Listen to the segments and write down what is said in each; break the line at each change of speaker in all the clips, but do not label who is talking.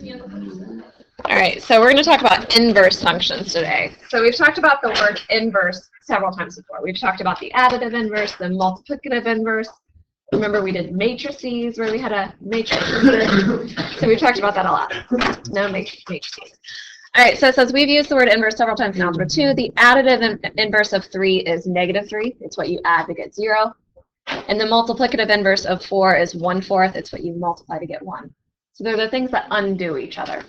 All right, so we're going to talk about inverse functions today. So we've talked about the word inverse several times before. We've talked about the additive inverse, the multiplicative inverse. Remember we did matrices where we had a matrix inverse. So we've talked about that a lot. No matrices. All right, so it says we've used the word inverse several times in Algebra 2. The additive inverse of 3 is -3. It's what you add to get 0. And the multiplicative inverse of 4 is 1/4. It's what you multiply to get 1. So they're the things that undo each other.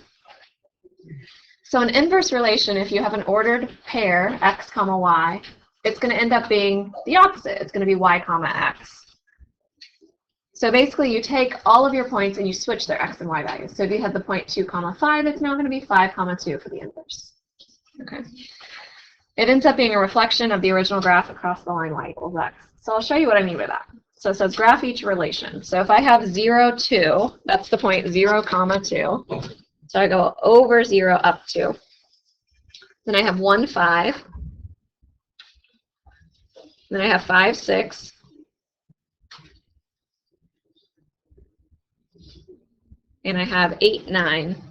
So an inverse relation, if you have an ordered pair, x comma y, it's going to end up being the opposite. It's going to be y comma x. So basically, you take all of your points and you switch their x and y values. So if you had the point 2 comma 5, it's now going to be 5 comma 2 for the inverse. Okay. It ends up being a reflection of the original graph across the line y equals x. So I'll show you what I mean by that. So it says graph each relation. So if I have 0, 2, that's the point 0 comma 2. So I go over 0 up 2. Then I have 1, 5. Then I have 5, 6. And I have 8, 9.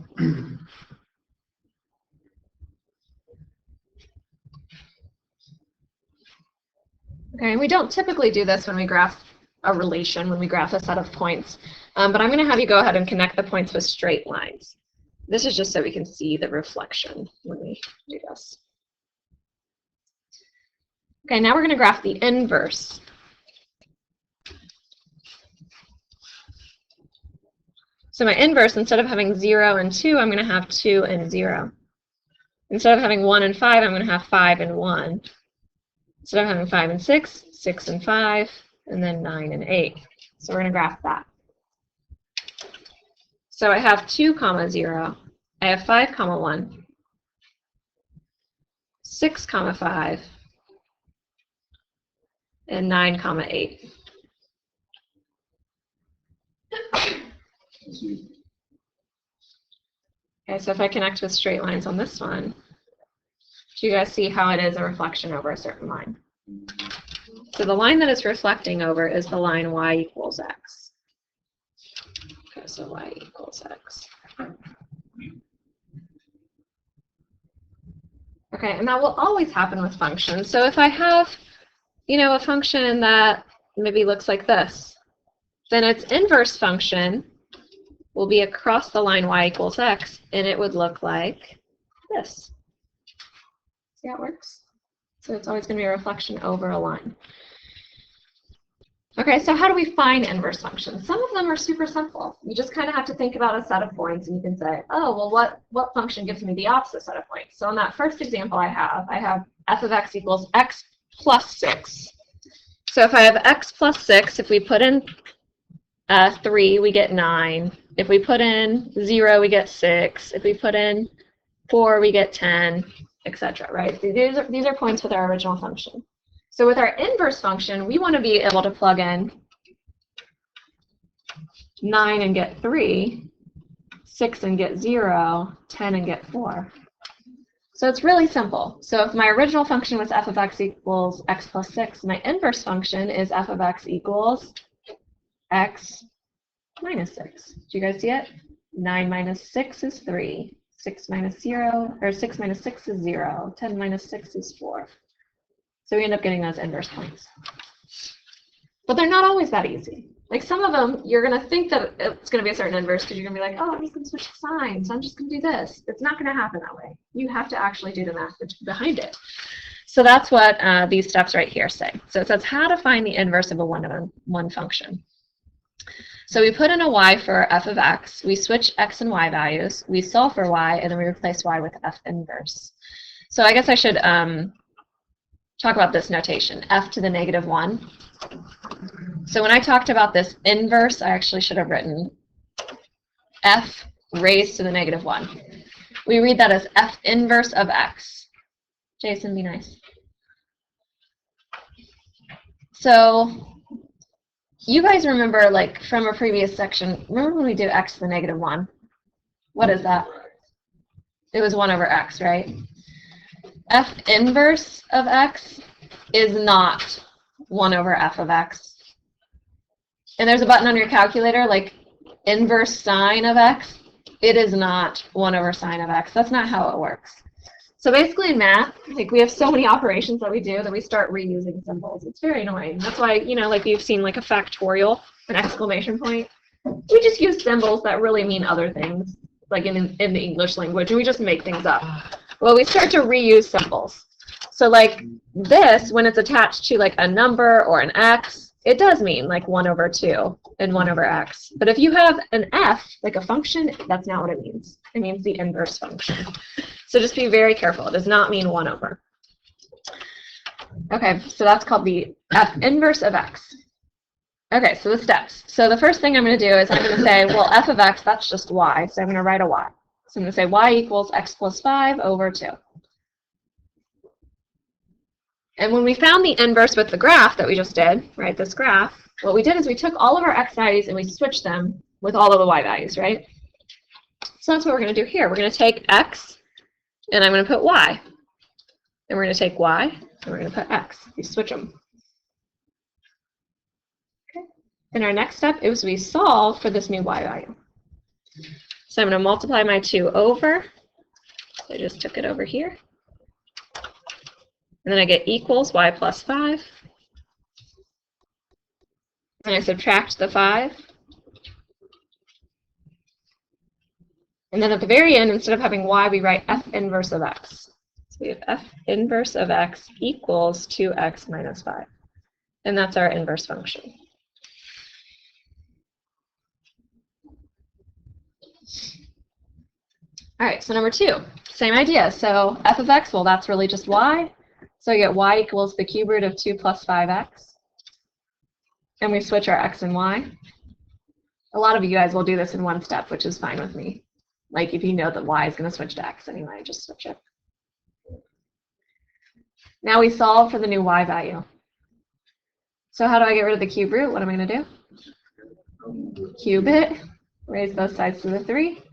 Okay, and we don't typically do this when we graph a relation, when we graph a set of points. But I'm going to have you go ahead and connect the points with straight lines. This is just so we can see the reflection when we do this. Okay, now we're going to graph the inverse. So my inverse, instead of having 0 and 2, I'm going to have 2 and 0. Instead of having 1 and 5, I'm going to have 5 and 1. Instead of having 5 and 6, 6 and 5, and then 9 and 8. So we're going to graph that. So I have 2 comma 0. I have 5 comma 1. 6 comma 5. And 9 comma 8. Okay, so if I connect with straight lines on this one, do you guys see how it is a reflection over a certain line? So the line that it's reflecting over is the line y equals x. Okay, so y equals x. Okay, and that will always happen with functions. So if I have, a function that maybe looks like this, then its inverse function will be across the line y equals x, and it would look like this. See how it works? So it's always going to be a reflection over a line. Okay, so how do we find inverse functions? Some of them are super simple. You just kind of have to think about a set of points, and you can say, oh, well, what function gives me the opposite set of points? So in that first example I have f of x equals x plus 6. So if I have x plus 6, if we put in 3, we get 9. If we put in 0, we get 6. If we put in 4, we get 10, etc. Right? These are points with our original function. So with our inverse function, we want to be able to plug in 9 and get 3, 6 and get 0, 10 and get 4. So it's really simple. So if my original function was f of x equals x plus 6, my inverse function is f of x equals x minus 6. Do you guys see it? 9 minus 6 is 3. 6 minus 0, or 6 minus 6 is 0. 10 minus 6 is 4. So we end up getting those inverse points. But they're not always that easy. Like some of them, you're going to think that it's going to be a certain inverse because you're going to be like, oh, I'm just going to switch signs. I'm just going to do this. It's not going to happen that way. You have to actually do the math behind it. So that's what these steps right here say. So it says how to find the inverse of a one-to-one function. So we put in a y for f of x. We switch x and y values. We solve for y, and then we replace y with f inverse. So I guess I should talk about this notation, f to the negative 1. So when I talked about this inverse, I actually should have written f raised to the negative 1. We read that as f inverse of x. Jason, be nice. So you guys remember, like, from a previous section, remember when we did x to the negative 1? What is that? It was 1 over x, right? F inverse of x is not 1 over f of x. And there's a button on your calculator, like inverse sine of x. it is not 1 over sine of x. That's not how it works. So basically in math, like we have so many operations that we do that we start reusing symbols. It's very annoying. That's why, you know, like you've seen like a factorial, an exclamation point. We just use symbols that really mean other things, like in the English language, and we just make things up. Well, we start to reuse symbols. So like this, when it's attached to like a number or an x, it does mean like 1 over 2 and 1 over x. But if you have an f, like a function, that's not what it means. It means the inverse function. So just be very careful. It does not mean 1 over. Okay, so that's called the f inverse of x. Okay, so the steps. So the first thing I'm going to do is I'm going to say, well, f of x, that's just y. So I'm going to write a y. So I'm going to say y equals x plus 5 over 2. And when we found the inverse with the graph that we just did, right, this graph, what we did is we took all of our x values and we switched them with all of the y values, right? So that's what we're going to do here. We're going to take x, and I'm going to put y. And we're going to take y, and we're going to put x. We switch them. Okay. And our next step is we solve for this new y value. So I'm going to multiply my 2 over. So I just took it over here. And then I get equals y plus 5. And I subtract the 5. And then at the very end, instead of having y, we write f inverse of x. So we have f inverse of x equals 2x minus 5. And that's our inverse function. All right, so number 2, same idea. So f of x, well, that's really just y. So I get y equals the cube root of 2 plus 5x. And we switch our x and y. A lot of you guys will do this in one step, which is fine with me. Like if you know that y is going to switch to x anyway, just switch it. Now we solve for the new y value. So how do I get rid of the cube root? What am I going to do? Cube it. Raise both sides to the 3.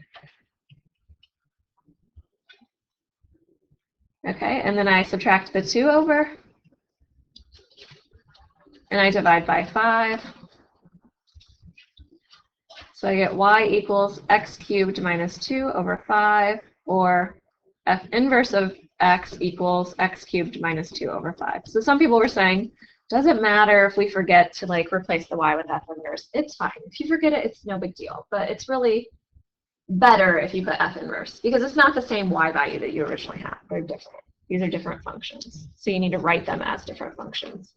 Okay, and then I subtract the 2 over, and I divide by 5. So I get y equals x cubed minus 2 over 5, or f inverse of x equals x cubed minus 2 over 5. So some people were saying, does it matter if we forget to like replace the y with f inverse? It's fine. If you forget it, it's no big deal. But it's really better if you put f inverse, because it's not the same y value that you originally had. They're different. These are different functions. So you need to write them as different functions.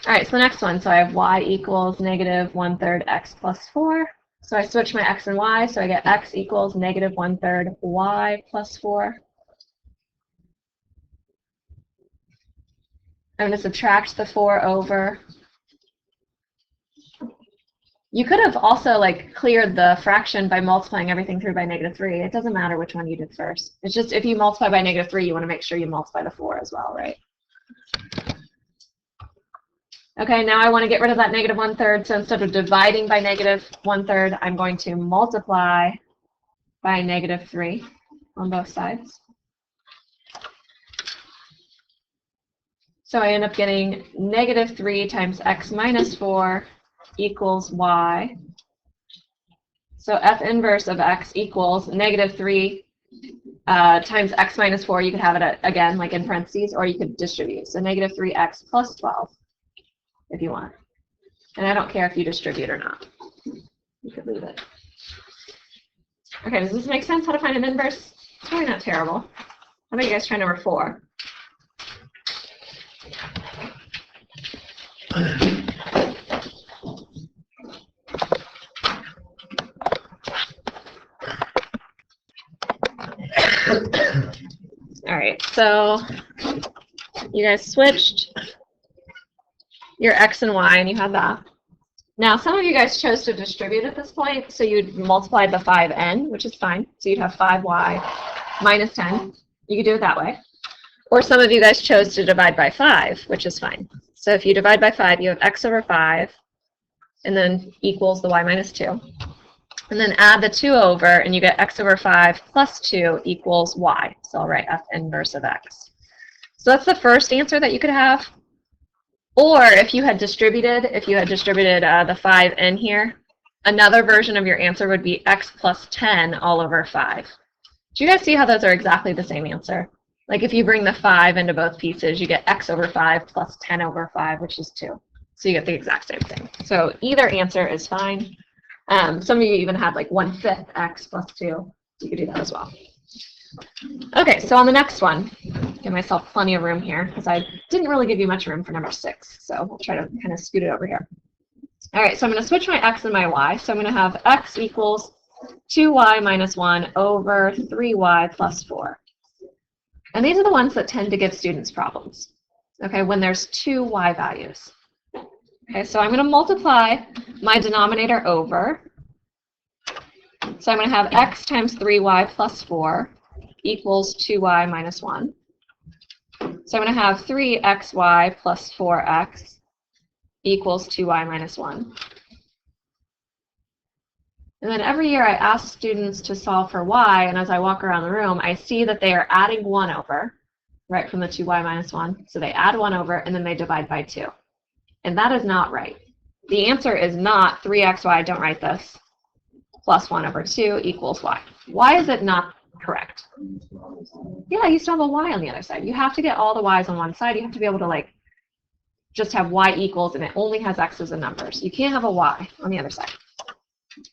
All right, so the next one. So I have y equals negative 1/3 x plus 4. So I switch my x and y, so I get x equals negative 1/3 y plus 4. I'm going to subtract the 4 over. You could have also like cleared the fraction by multiplying everything through by negative 3. It doesn't matter which one you did first. It's just if you multiply by negative 3, you want to make sure you multiply the 4 as well, right? Okay, now I want to get rid of that negative 1/3. So instead of dividing by negative 1/3, I'm going to multiply by negative 3 on both sides. So I end up getting negative 3 times x minus 4 equals y. So f inverse of x equals negative 3 times x minus 4. You could have it again, like in parentheses, or you could distribute. So negative 3x plus 12, if you want. And I don't care if you distribute or not. You could leave it. Okay, does this make sense how to find an inverse? It's probably not terrible. How about you guys try number 4? All right, so you guys switched your x and y, and you have that. Now, some of you guys chose to distribute at this point, so you'd multiply the 5n, which is fine. So you'd have 5y minus 10. You could do it that way. Or some of you guys chose to divide by 5, which is fine. So if you divide by 5, you have x over 5, and then equals the y minus 2. And then add the 2 over, and you get x over 5 plus 2 equals y. So I'll write f inverse of x. So that's the first answer that you could have. Or if you had distributed, the 5n here, Another version of your answer would be x plus 10 all over 5. Do you guys see how those are exactly the same answer? Like if you bring the 5 into both pieces, you get x over 5 plus 10 over 5, which is 2. So you get the exact same thing. So either answer is fine. Some of you even had like 1/5 x plus 2. You could do that as well. Okay, so on the next one, give myself plenty of room here because I didn't really give you much room for number 6. So we'll try to kind of scoot it over here. All right, so I'm going to switch my x and my y. So I'm going to have x equals 2y minus 1 over 3y plus 4. And these are the ones that tend to give students problems, okay, when there's two y values. Okay, so I'm going to multiply my denominator over. So I'm going to have x times 3y plus 4 equals 2y minus 1. So I'm going to have 3xy plus 4x equals 2y minus 1. And then every year I ask students to solve for y, and as I walk around the room, I see that they are adding 1 over, right, from the 2y minus 1. So they add 1 over, and then they divide by 2. And that is not right. The answer is not 3xy, don't write this, plus 1 over 2 equals y. Why is it not correct? Yeah, you still have a y on the other side. You have to get all the y's on one side. You have to be able to, like, just have y equals, and it only has x's and numbers. You can't have a y on the other side.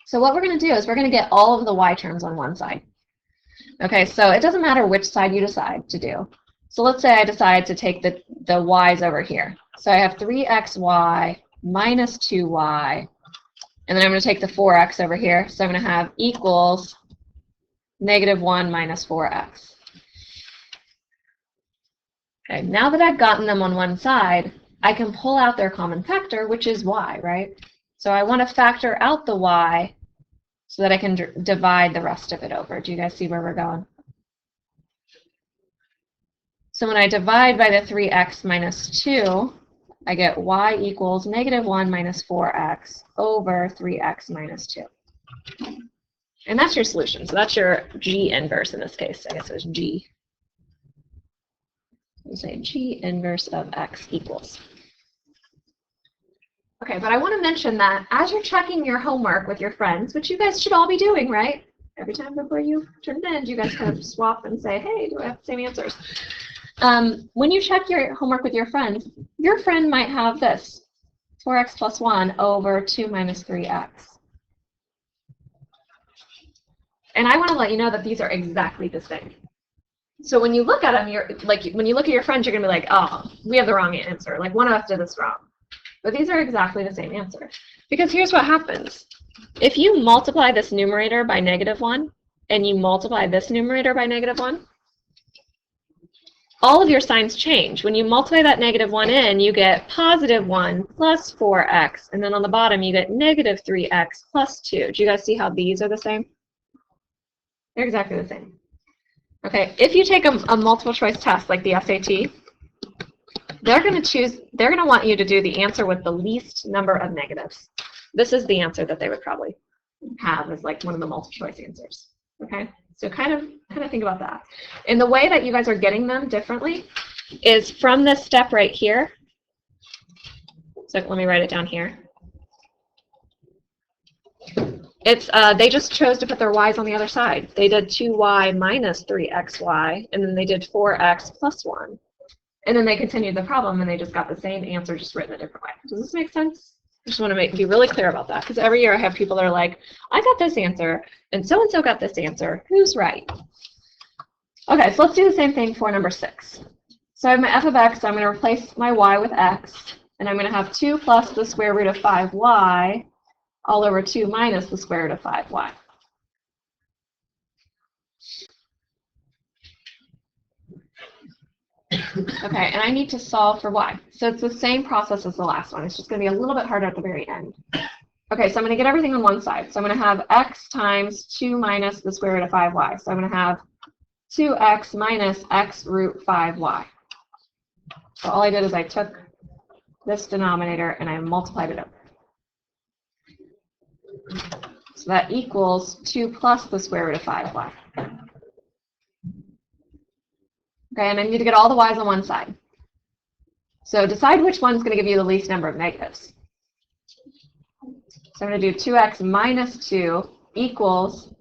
So what we're going to do is we're going to get all of the y terms on one side. Okay, so it doesn't matter which side you decide to do. So let's say I decide to take the y's over here. So I have 3xy minus 2y, and then I'm going to take the 4x over here. So I'm going to have equals -1 minus 4x. Okay, now that I've gotten them on one side, I can pull out their common factor, which is y, right? So I want to factor out the y so that I can divide the rest of it over. Do you guys see where we're going? So when I divide by the 3x minus 2, I get y equals -1 minus 4x over 3x minus 2. And that's your solution. So that's your G inverse in this case. I guess it was G. We'll say G inverse of x equals. Okay, but I want to mention that as you're checking your homework with your friends, which you guys should all be doing, right? Every time before you turn it in, you guys kind of swap and say, hey, do I have the same answers? When you check your homework with your friends, your friend might have this, 4x plus 1 over 2 minus 3x. And I want to let you know that these are exactly the same. So when you look at them, when you look at your friends, you're going to be like, oh, we have the wrong answer. Like, one of us did this wrong. But these are exactly the same answer. Because here's what happens. If you multiply this numerator by -1, and you multiply this numerator by -1, all of your signs change. When you multiply that -1 in, you get +1 plus 4x, and then on the bottom you get -3x plus 2. Do you guys see how these are the same? They're exactly the same. Okay, if you take a multiple choice test like the SAT, they're going to want you to do the answer with the least number of negatives. This is the answer that they would probably have as like one of the multiple choice answers. Okay, so kind of think about that. And the way that you guys are getting them differently is from this step right here. So let me write it down here. It's they just chose to put their y's on the other side. They did 2y minus 3xy, and then they did 4x plus 1. And then they continued the problem, and they just got the same answer, just written a different way. Does this make sense? I just want to be really clear about that, because every year I have people that are like, I got this answer, and so got this answer. Who's right? Okay, so let's do the same thing for number 6. So I have my f of x, so I'm going to replace my y with x, and I'm going to have 2 plus the square root of 5y all over 2 minus the square root of 5y. Okay, and I need to solve for y. So it's the same process as the last one. It's just going to be a little bit harder at the very end. Okay, so I'm going to get everything on one side. So I'm going to have x times 2 minus the square root of 5y. So I'm going to have 2x minus x root 5y. So all I did is I took this denominator and I multiplied it over. So that equals 2 plus the square root of 5y. Okay, and I need to get all the y's on one side. So decide which one's going to give you the least number of negatives. So I'm going to do 2x minus 2 equals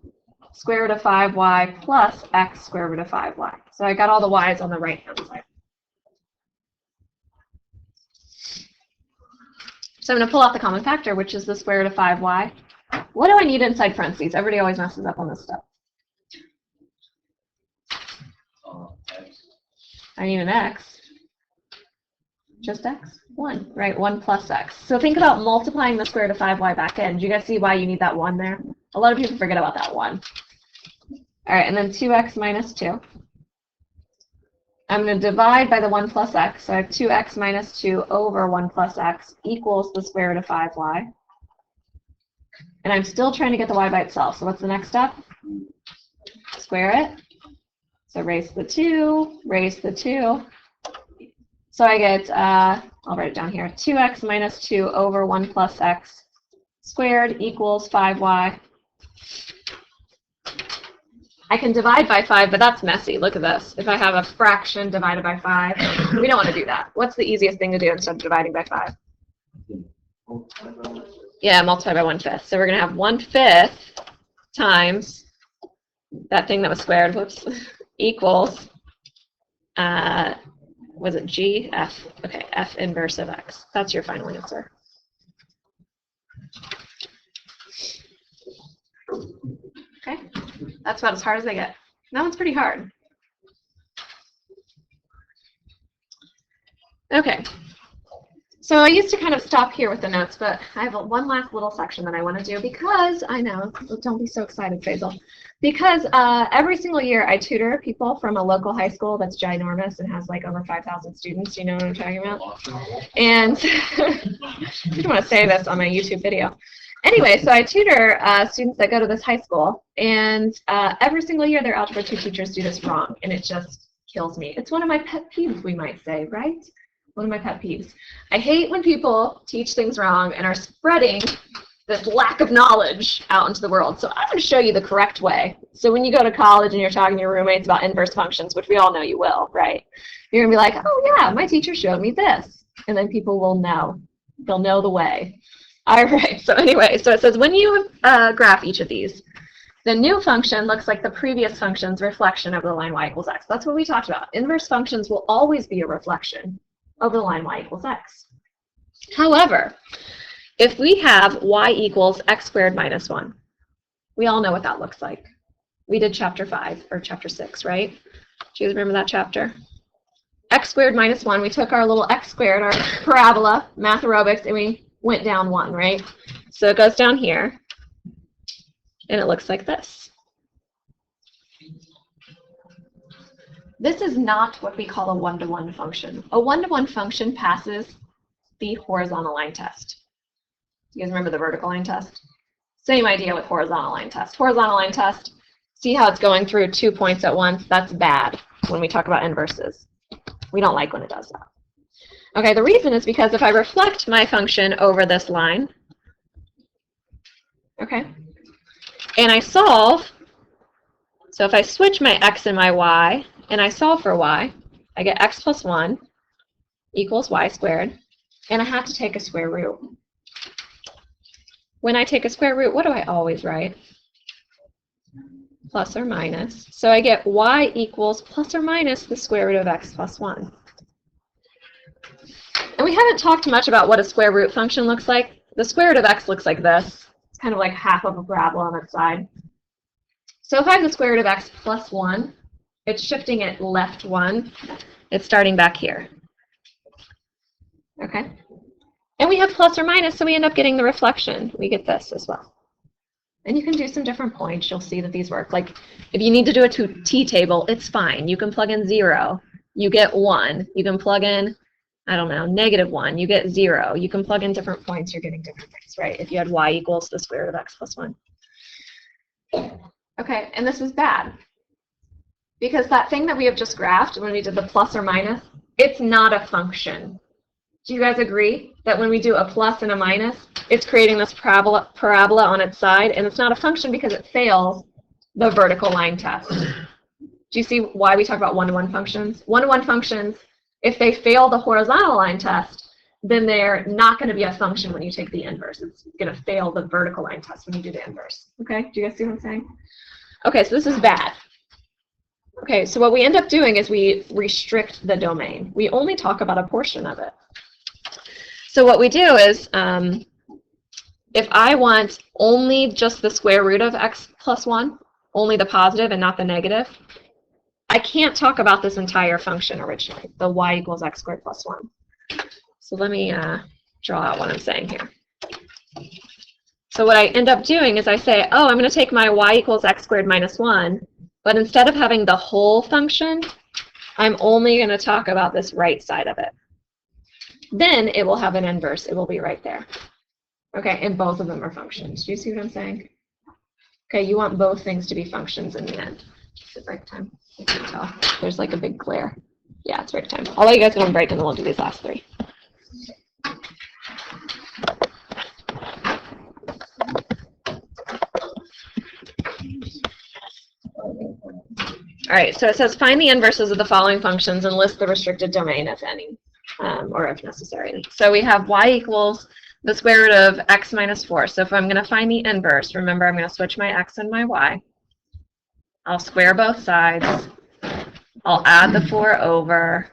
square root of 5y plus x square root of 5y. So I got all the y's on the right-hand side. So I'm going to pull out the common factor, which is the square root of 5y. What do I need inside parentheses? Everybody always messes up on this stuff. I need an x. Just x? 1, right? 1 plus x. So think about multiplying the square root of 5y back in. Do you guys see why you need that 1 there? A lot of people forget about that 1. All right, and then 2x minus 2. I'm going to divide by the 1 plus x. So I have 2x minus 2 over 1 plus x equals the square root of 5y. And I'm still trying to get the y by itself. So what's the next step? Square it. So raise the 2, raise the 2. So I get, I'll write it down here, 2x minus 2 over 1 plus x squared equals 5y. I can divide by 5, but that's messy. Look at this. If I have a fraction divided by 5, we don't want to do that. What's the easiest thing to do instead of dividing by 5? Yeah, multiply by 1/5. So we're going to have 1/5 times that thing that was squared, whoops, equals, was it g? F. Okay, f inverse of x. That's your final answer. Okay, that's about as hard as they get. That one's pretty hard. Okay, so I used to kind of stop here with the notes, but I have one last little section that I want to do because, I know, don't be so excited, Faisal, because every single year I tutor people from a local high school that's ginormous and has like over 5,000 students, you know what I'm talking about? And I didn't want to say this on my YouTube video. Anyway, so I tutor students that go to this high school, and every single year their Algebra 2 teachers do this wrong, and it just kills me. It's one of my pet peeves, we might say, right? One of my pet peeves. I hate when people teach things wrong and are spreading this lack of knowledge out into the world. So I'm going to show you the correct way. So when you go to college and you're talking to your roommates about inverse functions, which we all know you will, right? You're going to be like, oh yeah, my teacher showed me this. And then people will know. They'll know the way. All right, so anyway, so it says when you graph each of these, the new function looks like the previous function's reflection of the line y equals x. That's what we talked about. Inverse functions will always be a reflection of the line y equals x. However, if we have y equals x squared minus 1, we all know what that looks like. We did chapter 5 or chapter 6, right? Do you guys remember that chapter? X squared minus 1, we took our little x squared, our parabola, math aerobics, and we went down 1, right? So it goes down here, and it looks like this. This is not what we call a one-to-one function. A one-to-one function passes the horizontal line test. You guys remember the vertical line test? Same idea with horizontal line test. Horizontal line test, see how it's going through 2 points at once? That's bad when we talk about inverses. We don't like when it does that. Okay, the reason is because if I reflect my function over this line, okay, and I solve, so if I switch my x and my y, and I solve for y, I get x plus 1 equals y squared, and I have to take a square root. When I take a square root, what do I always write? Plus or minus. So I get y equals plus or minus the square root of x plus 1. And we haven't talked much about what a square root function looks like. The square root of x looks like this. It's kind of like half of a parabola on its side. So if I have the square root of x plus 1, it's shifting it left 1. It's starting back here. Okay? And we have plus or minus, so we end up getting the reflection. We get this as well. And you can do some different points. You'll see that these work. Like, if you need to do a t-table, it's fine. You can plug in 0. You get 1. You can plug in, I don't know, -1. You get 0. You can plug in different points. You're getting different things, right? If you had y equals the square root of x plus 1. Okay, and this is bad. Because that thing that we have just graphed, when we did the plus or minus, it's not a function. Do you guys agree that when we do a plus and a minus, it's creating this parabola on its side, and it's not a function because it fails the vertical line test? Do you see why we talk about one-to-one functions? One-to-one functions, if they fail the horizontal line test, then they're not going to be a function when you take the inverse. It's going to fail the vertical line test when you do the inverse. Okay, do you guys see what I'm saying? Okay, so this is bad. Okay, so what we end up doing is we restrict the domain. We only talk about a portion of it. So what we do is, if I want only just the square root of x plus 1, only the positive and not the negative, I can't talk about this entire function originally, the y equals x squared plus 1. So let me draw out what I'm saying here. So what I end up doing is I say, oh, I'm going to take my y equals x squared minus 1, but instead of having the whole function, I'm only going to talk about this right side of it. Then it will have an inverse. It will be right there. Okay, and both of them are functions. Do you see what I'm saying? Okay, you want both things to be functions in the end. Is it break time? I can't tell. There's like a big glare. Yeah, it's break time. I'll let you guys go on break and then we'll do these last three. All right, so it says find the inverses of the following functions and list the restricted domain, if any, or if necessary. So we have y equals the square root of x minus 4. So if I'm going to find the inverse, remember I'm going to switch my x and my y. I'll square both sides. I'll add the 4 over.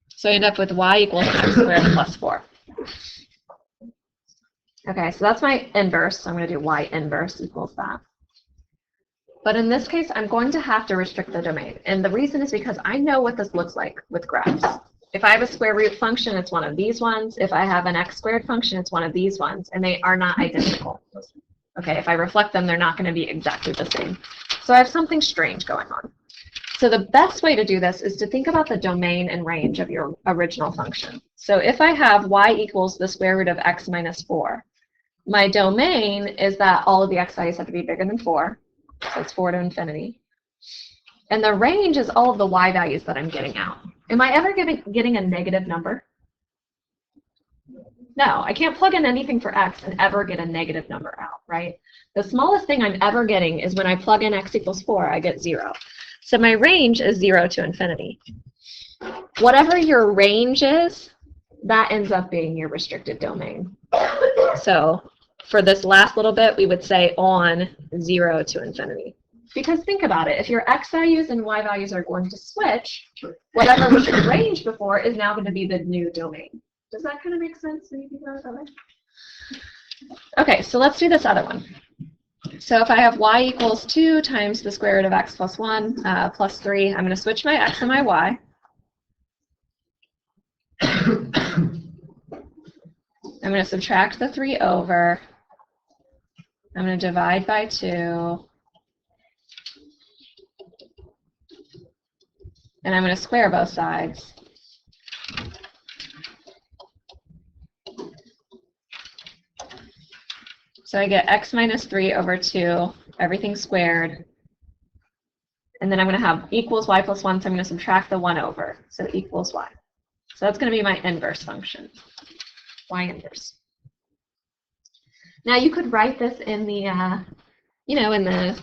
So I end up with y equals x squared plus 4. Okay, so that's my inverse. So I'm going to do y inverse equals that. But in this case, I'm going to have to restrict the domain. And the reason is because I know what this looks like with graphs. If I have a square root function, it's one of these ones. If I have an x squared function, it's one of these ones. And they are not identical. Okay, if I reflect them, they're not going to be exactly the same. So I have something strange going on. So the best way to do this is to think about the domain and range of your original function. So if I have y equals the square root of x minus 4, my domain is that all of the x values have to be bigger than 4. So it's 4 to infinity. And the range is all of the y values that I'm getting out. Am I ever getting a negative number? No, I can't plug in anything for x and ever get a negative number out, right? The smallest thing I'm ever getting is when I plug in x equals 4, I get 0. So my range is 0 to infinity. Whatever your range is, that ends up being your restricted domain. So for this last little bit, we would say on 0 to infinity. Because think about it, if your x values and y values are going to switch, whatever was your range before is now going to be the new domain. Does that kind of make sense when you think about it that way? Okay, so let's do this other one. So if I have y equals 2 times the square root of x plus 1 plus 3, I'm going to switch my x and my y. I'm going to subtract the 3 over. I'm going to divide by 2. And I'm going to square both sides. So I get x minus 3 over 2, everything squared. And then I'm going to have equals y plus 1, so I'm going to subtract the 1 over. So equals y. So that's going to be my inverse function, y inverse. Now you could write this in the, in the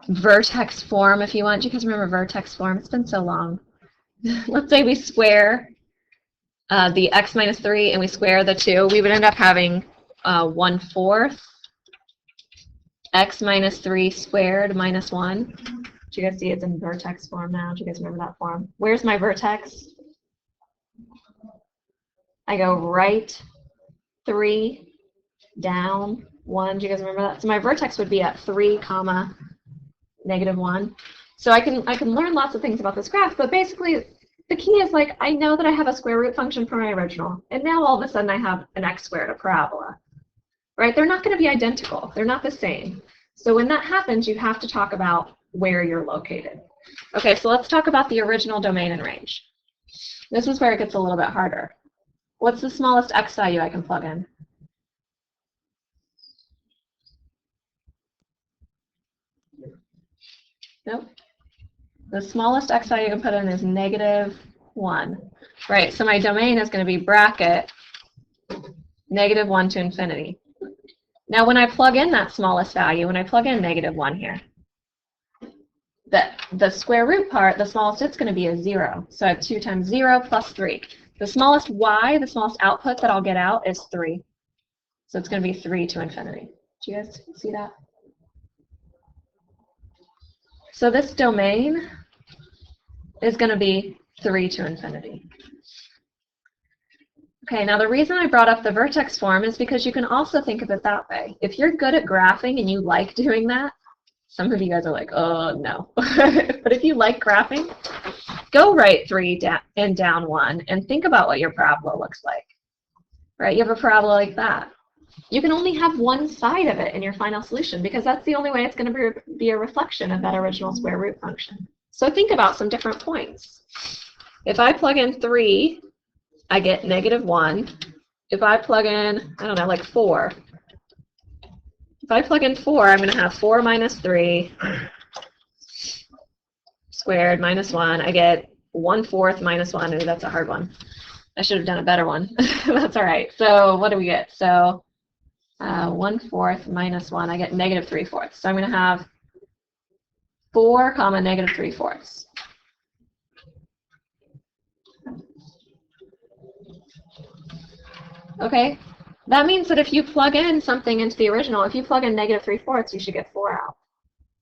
vertex form if you want. Do you guys remember vertex form? It's been so long. Let's say we square the x minus 3 and we square the 2. We would end up having 1/4 x minus 3 squared minus 1. Do you guys see it's in vertex form now? Do you guys remember that form? Where's my vertex? I go right 3 down 1. Do you guys remember that? So my vertex would be at 3 comma negative 1. So I can learn lots of things about this graph, but basically the key is like I know that I have a square root function for my original, and now all of a sudden I have an x squared, a parabola. Right? They're not going to be identical. They're not the same. So when that happens, you have to talk about where you're located. Okay, so let's talk about the original domain and range. This is where it gets a little bit harder. What's the smallest x value I can plug in? Nope. The smallest x value you can put in is -1. Right, so my domain is going to be bracket -1 to infinity. Now when I plug in that smallest value, when I plug in -1 here, the square root part, the smallest it's going to be is 0. So I have 2 times 0 plus 3. The smallest y, the smallest output that I'll get out is 3. So it's going to be 3 to infinity. Do you guys see that? So this domain is going to be 3 to infinity. Okay, now the reason I brought up the vertex form is because you can also think of it that way. If you're good at graphing and you like doing that, some of you guys are like, oh, no. But if you like graphing, go right 3 and down 1 and think about what your parabola looks like. Right? You have a parabola like that. You can only have one side of it in your final solution because that's the only way it's going to be a reflection of that original square root function. So think about some different points. If I plug in 3, I get -1. If I plug in, I don't know, like 4. If I plug in 4, I'm going to have 4 minus 3 squared minus 1. I get 1/4 minus 1. Ooh, that's a hard one. I should have done a better one. That's all right. So what do we get? So 1/4 minus 1, I get -3/4. So I'm going to have 4 comma -3/4. Okay, that means that if you plug in something into the original, if you plug in -3/4, you should get 4 out.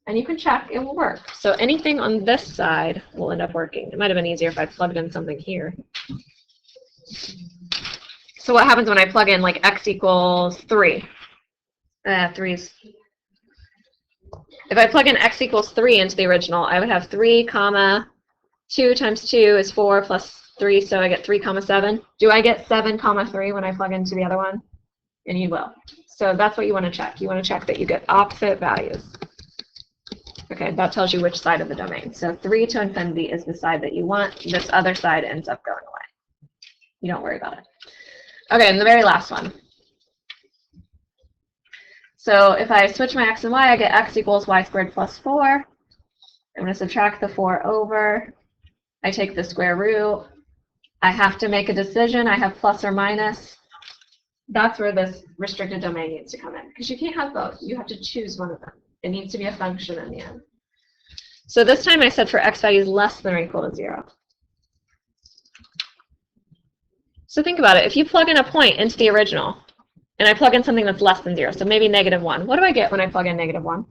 And you can check, it will work. So anything on this side will end up working. It might have been easier if I plugged in something here. So what happens when I plug in like x equals 3? 3's. If I plug in x equals 3 into the original, I would have 3 comma 2 times 2 is 4 plus 3, so I get 3 comma 7. Do I get 7 comma 3 when I plug into the other one? And you will. So that's what you want to check. You want to check that you get opposite values. Okay, that tells you which side of the domain. So 3 to infinity is the side that you want. This other side ends up going away. You don't worry about it. Okay, and the very last one. So if I switch my x and y, I get x equals y squared plus 4. I'm going to subtract the 4 over. I take the square root. I have to make a decision. I have plus or minus. That's where this restricted domain needs to come in, because you can't have both. You have to choose one of them. It needs to be a function in the end. So this time I said for x values less than or equal to 0. So think about it. If you plug in a point into the original, and I plug in something that's less than 0, so maybe -1, what do I get when I plug in -1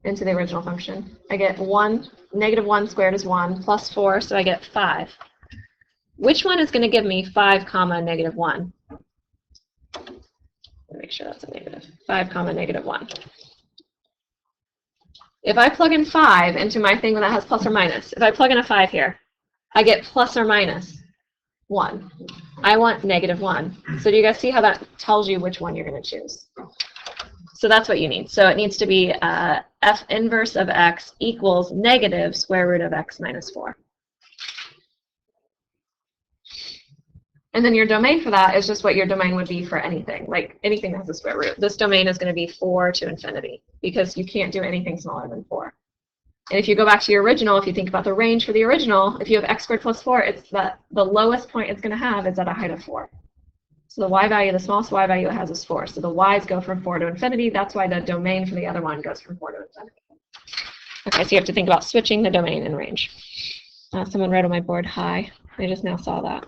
into the original function? I get 1, -1 squared is 1, plus 4, so I get 5. Which one is going to give me 5 comma -1? Make sure that's a negative. 5 comma -1. If I plug in 5 into my thing that has plus or minus, if I plug in a 5 here, I get plus or minus 1. I want -1. So do you guys see how that tells you which one you're going to choose? So that's what you need. So it needs to be f inverse of x equals negative square root of x minus 4. And then your domain for that is just what your domain would be for anything, like anything that has a square root. This domain is going to be 4 to infinity, because you can't do anything smaller than 4. And if you go back to your original, if you think about the range for the original, if you have x squared plus 4, it's that the lowest point it's going to have is at a height of 4. So the y value, the smallest y value it has is 4. So the y's go from 4 to infinity. That's why the domain for the other one goes from 4 to infinity. Okay, so you have to think about switching the domain and range. Someone wrote on my board, hi. I just now saw that.